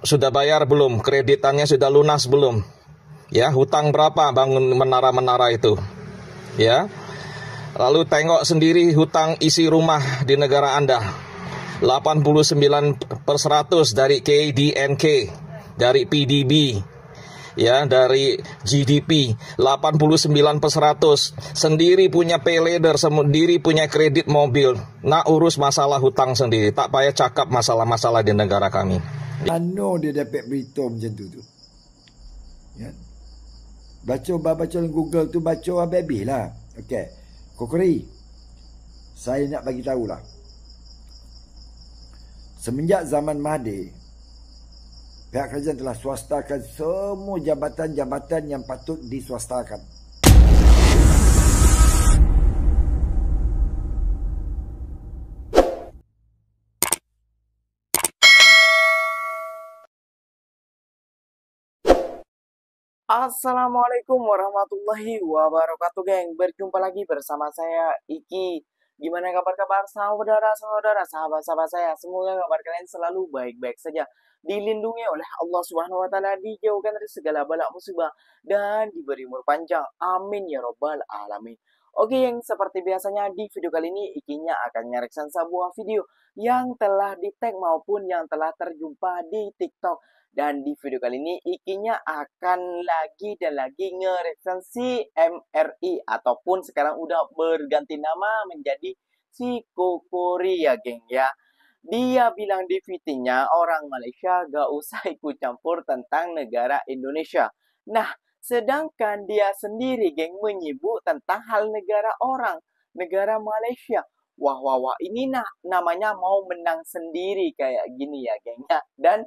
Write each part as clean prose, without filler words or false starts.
Sudah bayar belum? Kreditannya sudah lunas belum? Ya, hutang berapa bangun menara-menara itu? Ya. Lalu tengok sendiri hutang isi rumah di negara Anda. 89% dari KDNK, dari PDB, ya, dari GDP. 89% sendiri punya pay letter, sendiri punya kredit mobil. Nak urus masalah hutang sendiri, tak payah cakap masalah-masalah di negara kami. Ano dia dapat berita macam tu? Ya. Baca Google tu, baca habis lah. Okey. Kokori, saya nak bagi tahulah. Semenjak zaman Mahathir, pihak kerajaan telah swastakan semua jabatan-jabatan yang patut diswastakan. Assalamualaikum warahmatullahi wabarakatuh, geng. Berjumpa lagi bersama saya, Iki. Gimana kabar-kabar saudara-saudara, sahabat-sahabat saya? Semoga kabar kalian selalu baik-baik saja, dilindungi oleh Allah Subhanahu wa taala, dijauhkan dari segala bala musibah, dan diberi umur panjang. Amin ya robbal alamin. Oke, yang seperti biasanya di video kali ini Ikinya akan nyareksan sebuah video yang telah di-tag maupun yang telah terjumpa di TikTok. Dan di video kali ini Ikinya akan lagi dan lagi nge-reaction si MRI, ataupun sekarang udah berganti nama menjadi si Kokori ya geng ya. Dia bilang di VT-nya, orang Malaysia gak usah ikut campur tentang negara Indonesia. Nah, sedangkan dia sendiri geng menyebut tentang hal negara orang, negara Malaysia. Wah, ini namanya mau menang sendiri kayak gini ya geng ya. Dan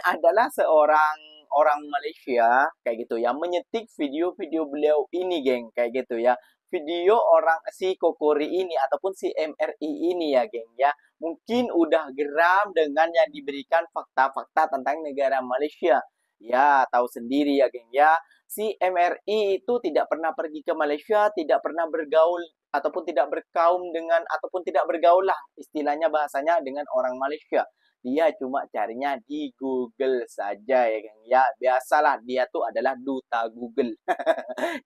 adalah seorang orang Malaysia kayak gitu ya, menyetik video-video beliau ini geng kayak gitu ya. Video orang si Kokori ini ataupun si MRI ini ya geng ya. Mungkin udah geram dengan yang diberikan fakta-fakta tentang negara Malaysia. Ya, tahu sendiri ya geng ya. Si MRI itu tidak pernah pergi ke Malaysia, tidak pernah bergaul ataupun tidak berkaum dengan, ataupun tidak bergaul lah istilahnya bahasanya dengan orang Malaysia. Dia cuma carinya di Google saja ya geng ya. Biasalah dia tuh adalah duta Google.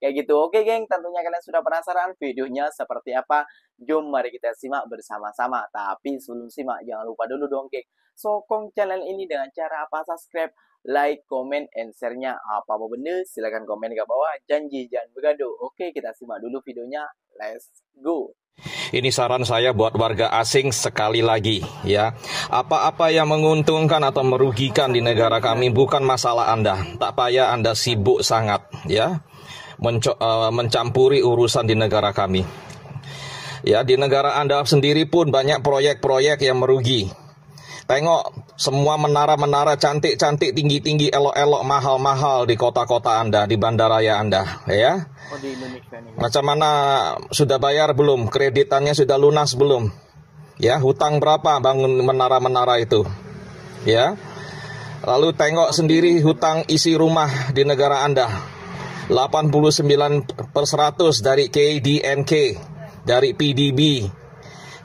Kayak gitu. Oke geng, tentunya kalian sudah penasaran videonya seperti apa? Jom mari kita simak bersama-sama. Tapi sebelum simak jangan lupa dulu dong geng, sokong channel ini dengan cara apa? Subscribe, like, comment, and share-nya. Apa-apa benda silahkan komen ke bawah. Janji jangan bergaduh. Oke, kita simak dulu videonya. Let's go. Ini saran saya buat warga asing sekali lagi ya. Apa-apa yang menguntungkan atau merugikan di negara kami bukan masalah Anda. Tak payah Anda sibuk sangat ya mencampuri urusan di negara kami. Ya, di negara Anda sendiri pun banyak proyek-proyek yang merugi. Tengok semua menara-menara cantik-cantik, tinggi-tinggi, elok-elok, mahal-mahal di kota-kota Anda, di bandaraya Anda ya. Oh, di Indonesia nih. Macam mana, sudah bayar belum? Kreditannya sudah lunas belum? Ya, hutang berapa bangun menara-menara itu? Ya. Lalu tengok sendiri hutang isi rumah di negara Anda. 89% dari KDNK, dari PDB,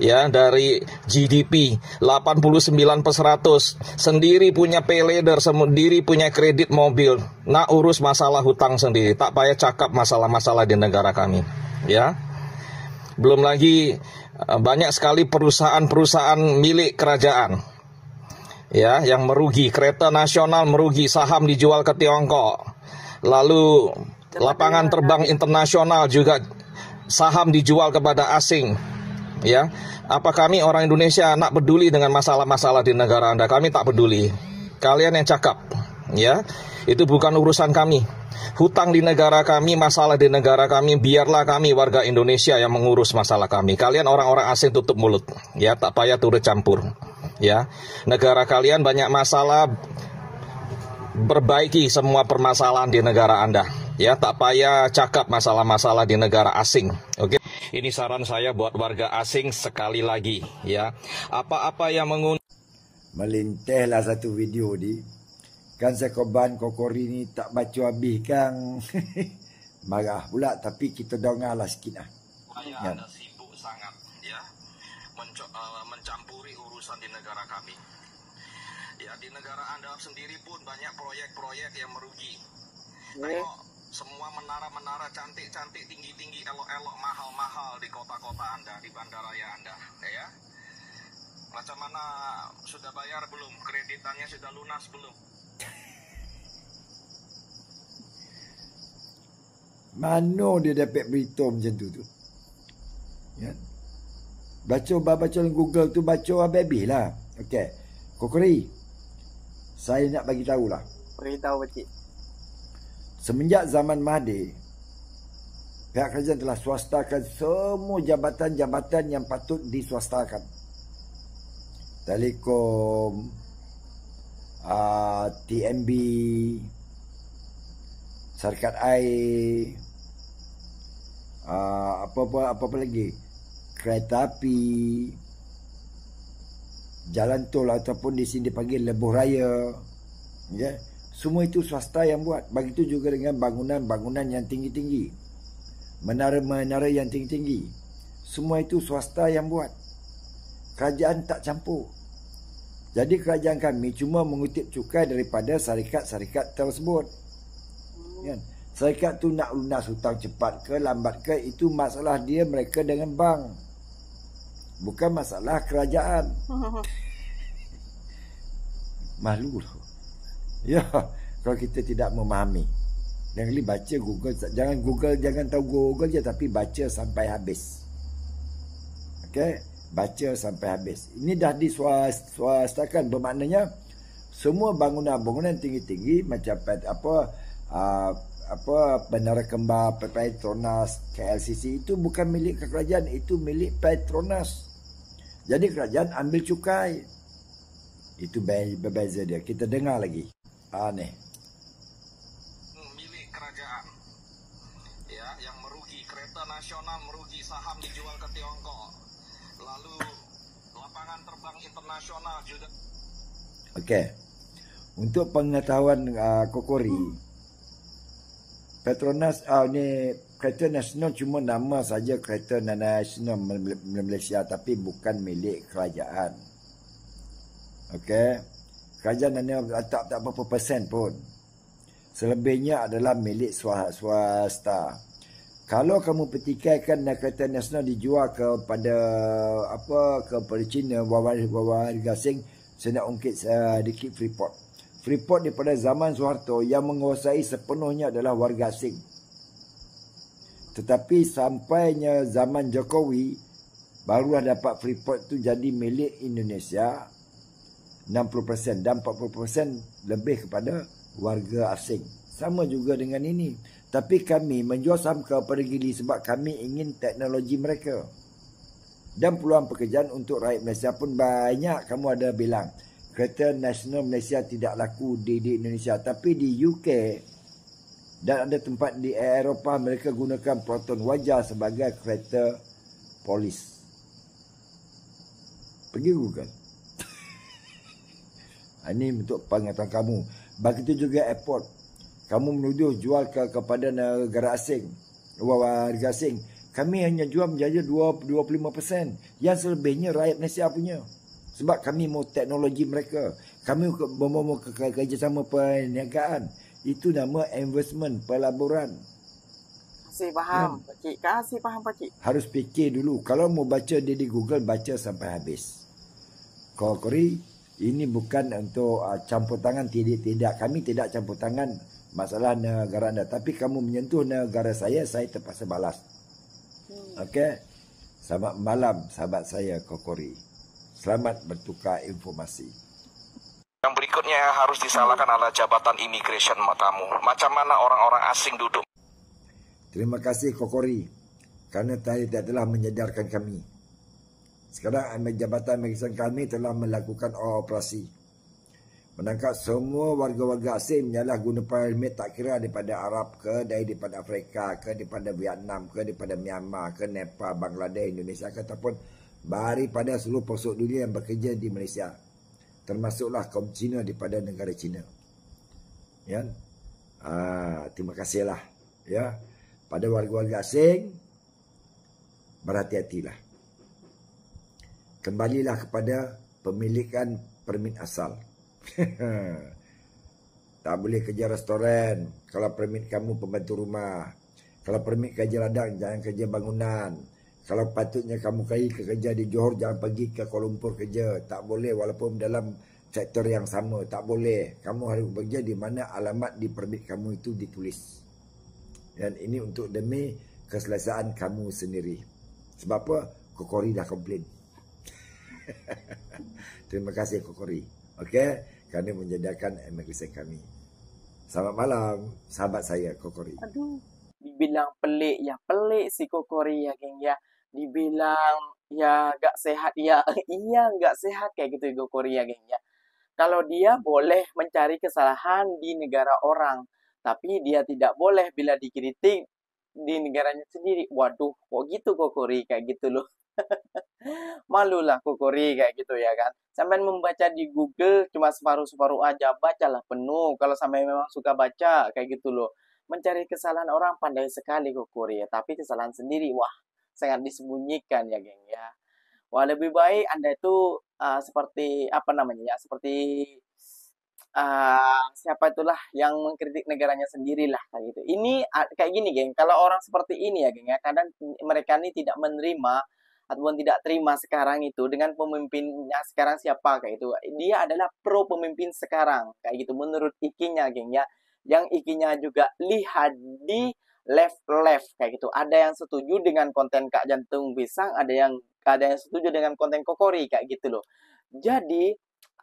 ya, dari GDP. 89% sendiri punya pay letter, sendiri punya kredit mobil. Nak urus masalah hutang sendiri, tak payah cakap masalah-masalah di negara kami ya. Belum lagi banyak sekali perusahaan-perusahaan milik kerajaan ya yang merugi. Kereta nasional merugi, saham dijual ke Tiongkok. Lalu lapangan terbang internasional juga saham dijual kepada asing. Ya, apa kami orang Indonesia nak peduli dengan masalah-masalah di negara Anda? Kami tak peduli. Kalian yang cakap, ya, itu bukan urusan kami. Hutang di negara kami, masalah di negara kami, biarlah kami warga Indonesia yang mengurus masalah kami. Kalian orang-orang asing tutup mulut, ya, tak payah turut campur. Ya, negara kalian banyak masalah, perbaiki semua permasalahan di negara Anda. Ya, tak payah cakap masalah-masalah di negara asing. Oke. Ini saran saya buat warga asing sekali lagi ya. Apa-apa yang Melintehlah satu video di. Kan saya korban Kokori ni tak baca habis kan. Marah pula, tapi kita dengarlah sikit lah. Ya. Anda sibuk sangat ya mencampuri urusan di negara kami. Ya, di negara Anda sendiri pun banyak proyek-proyek yang merugi. Iya. Tengok, semua menara-menara cantik-cantik, tinggi-tinggi, elok-elok, mahal-mahal di kota-kota Anda, di bandaraya Anda, ya. Macam mana, sudah bayar belum? Kreditannya sudah lunas belum? Mana dia dapat berita macam tu? Ya. Baca dalam Google tu, baca habis lah. Okey. Kokori, saya nak bagi tahulah. Beritahu pakcik. Semenjak zaman Mahathir, pihak kerajaan telah swastakan semua jabatan-jabatan yang patut diswastakan. Telekom, TMB, syarikat air, apa lagi, kereta api, jalan tol ataupun di sini dipanggil lebuh raya, ya. Semua itu swasta yang buat. Begitu juga dengan bangunan-bangunan yang tinggi-tinggi, menara-menara yang tinggi-tinggi, semua itu swasta yang buat. Kerajaan tak campur. Jadi kerajaan kami cuma mengutip cukai daripada syarikat-syarikat tersebut. Kan? Syarikat tu nak lunas hutang cepat ke lambat ke, itu masalah dia mereka dengan bank, bukan masalah kerajaan. Malu lah. Ya, kalau kita tidak memahami. Jangan kali baca Google, jangan tahu Google je, tapi baca sampai habis. Okey, baca sampai habis. Ini dah diswastakan, bermaknanya semua bangunan-bangunan tinggi-tinggi macam Menara Kembar, Petronas, KLCC itu bukan milik kerajaan, itu milik Petronas. Jadi kerajaan ambil cukai. Itu berbeza dia. Kita dengar lagi. Aneh. Milik kerajaan. Ya, yang merugi, kereta nasional merugi, saham dijual ke Tiongkok. Lalu lapangan terbang internasional juga. Okey. Untuk pengetahuan Kokori, Petronas ni kereta nasional cuma nama saja kereta nasional Malaysia, tapi bukan milik kerajaan. Okey. Kerajaan hanya tak berapa persen pun. Selebihnya adalah milik swasta. Kalau kamu petikaikan kereta nasional dijual kepada China, warga asing, saya nak ungkit sedikit Freeport. Freeport daripada zaman Soeharto yang menguasai sepenuhnya adalah warga asing. Tetapi sampainya zaman Jokowi, barulah dapat Freeport itu jadi milik Indonesia 60% dan 40% lebih kepada warga asing. Sama juga dengan ini. Tapi kami menjual saham kepada Geely sebab kami ingin teknologi mereka. Dan peluang pekerjaan untuk rakyat Malaysia pun banyak. Kamu ada bilang kereta nasional Malaysia tidak laku di Indonesia, tapi di UK dan ada tempat di Eropah mereka gunakan Proton Wajah sebagai kereta polis. Pergi Google. Ini untuk pengetahuan kamu. Begitu juga airport. Kamu menuduh jual kepada negara asing, warga asing. Kami hanya jual menjadi 25%. Yang selebihnya rakyat Malaysia punya. Sebab kami mau teknologi mereka. Kami mau kerjasama perniagaan. Itu nama investment, pelaburan. Kasih faham, pakcik. Kasih faham, pakcik. Harus fikir dulu. Kalau mau baca dia di Google, baca sampai habis. Kokori, ini bukan untuk campur tangan, tidak. Kami tidak campur tangan masalah negara anda. Tapi kamu menyentuh negara saya terpaksa balas. Okey. Selamat malam sahabat saya Kokori. Selamat bertukar informasi. Yang berikutnya harus disalahkan adalah jabatan immigration kamu. Macam mana orang-orang asing duduk? Terima kasih Kokori kerana telah menyedarkan kami. Sekarang jabatan immigration kami telah melakukan operasi menangkap semua warga-warga asing menyalahguna permit, tak kira daripada Arab ke, daripada Afrika ke, daripada Vietnam ke, daripada Myanmar ke, Nepal, Bangladesh, Indonesia ke, ataupun daripada seluruh pelosok dunia yang bekerja di Malaysia, termasuklah kaum Cina daripada negara Cina. Ya, terima kasihlah ya pada warga-warga asing, berhati-hatilah. Kembalilah kepada pemilikan permit asal. Tak boleh kerja restoran. Kalau permit kamu pembantu rumah. Kalau permit kerja ladang, jangan kerja bangunan. Kalau patutnya kamu kerja di Johor, jangan pergi ke Kuala Lumpur kerja. Tak boleh walaupun dalam sektor yang sama. Tak boleh. Kamu harus bekerja di mana alamat di permit kamu itu ditulis. Dan ini untuk demi keselesaan kamu sendiri. Sebab apa? Kokori dah komplain. Terima kasih Kokori. Okey, kerana menyediakan emergency kami. Selamat malam, sahabat saya Kokori. Aduh, dibilang pelik ya pelik si Kokori ya geng ya. Dibilang ya gak sehat ya iya gak sehat kayak gitu Kokori ya geng ya. Kalau dia boleh mencari kesalahan di negara orang, tapi dia tidak boleh bila dikritik di negaranya sendiri. Waduh, kok gitu Kokori kayak gitu loh. Malulah Kokori kayak gitu ya kan. Sampai membaca di Google cuma separuh-separuh aja, bacalah penuh kalau sampai memang suka baca kayak gitu loh. Mencari kesalahan orang pandai sekali Kokori ya, tapi kesalahan sendiri wah sangat disembunyikan ya geng ya. Wah lebih baik Anda itu seperti apa namanya ya, seperti siapa itulah yang mengkritik negaranya sendirilah kayak gitu. Ini kayak gini geng, kalau orang seperti ini ya geng ya, kadang mereka ini tidak menerima ataupun tidak terima sekarang itu dengan pemimpinnya sekarang siapa kayak itu. Dia adalah pro pemimpin sekarang kayak gitu menurut ikinya geng ya. Yang ikinya juga lihat di left kayak gitu. Ada yang setuju dengan konten Kak Jantung Pisang, ada yang setuju dengan konten Kokori kayak gitu loh. Jadi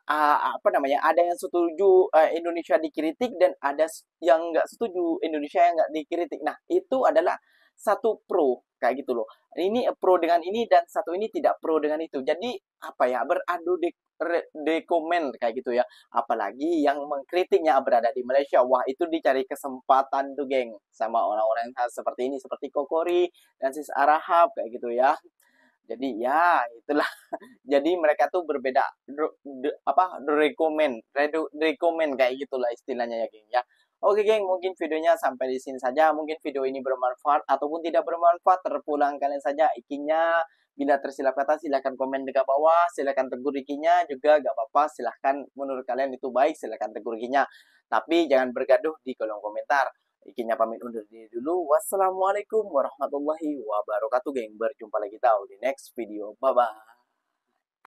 apa namanya, ada yang setuju Indonesia dikritik dan ada yang nggak setuju Indonesia yang nggak dikritik. Nah itu adalah satu pro kayak gitu loh. Ini pro dengan ini dan satu ini tidak pro dengan itu. Jadi apa ya, beradu de komen kayak gitu ya. Apalagi yang mengkritiknya berada di Malaysia. Wah itu dicari kesempatan tuh geng sama orang-orang seperti ini, seperti Kokori dan Sis Arahab kayak gitu ya. Jadi ya itulah. Jadi mereka tuh berbeda rekomen kayak gitulah istilahnya ya geng ya. Oke geng, mungkin videonya sampai di sini saja. Mungkin video ini bermanfaat ataupun tidak bermanfaat, terpulang kalian saja ikinya. Bila tersilap kata silahkan komen di bawah, silahkan tegur ikinya juga gak apa-apa, silahkan menurut kalian itu baik, silahkan tegur ikinya. Tapi jangan bergaduh di kolom komentar. Ikinya pamit undur diri dulu. Wassalamualaikum warahmatullahi wabarakatuh geng. Berjumpa lagi tahu di next video. Bye-bye.